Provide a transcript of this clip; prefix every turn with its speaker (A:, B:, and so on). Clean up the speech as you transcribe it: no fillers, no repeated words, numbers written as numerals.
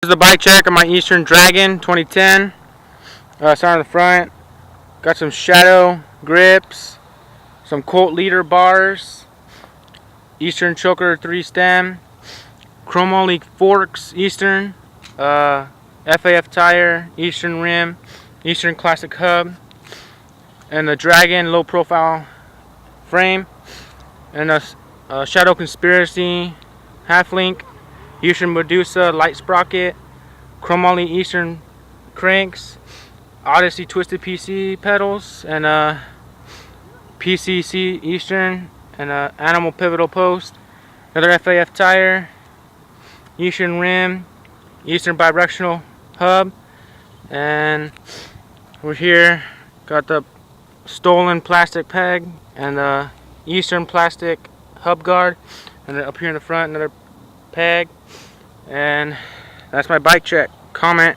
A: This is a bike check on my Eastern Dragon 2010. Start on the front. Got some Shadow grips, some Colt leader bars, Eastern choker 3-stem, chromoly forks Eastern, FAF tire, Eastern rim, Eastern classic hub, and the Dragon low profile frame, and a Shadow Conspiracy half link, Eastern Medusa light sprocket, chromoly Eastern cranks, Odyssey twisted PC pedals, and PCC Eastern, and Animal pivotal post, another FAF tire, Eastern rim, Eastern bidirectional hub, and we're here got the stolen plastic peg and the Eastern plastic hub guard, and then up here in the front another peg. And that's my bike check. Comment.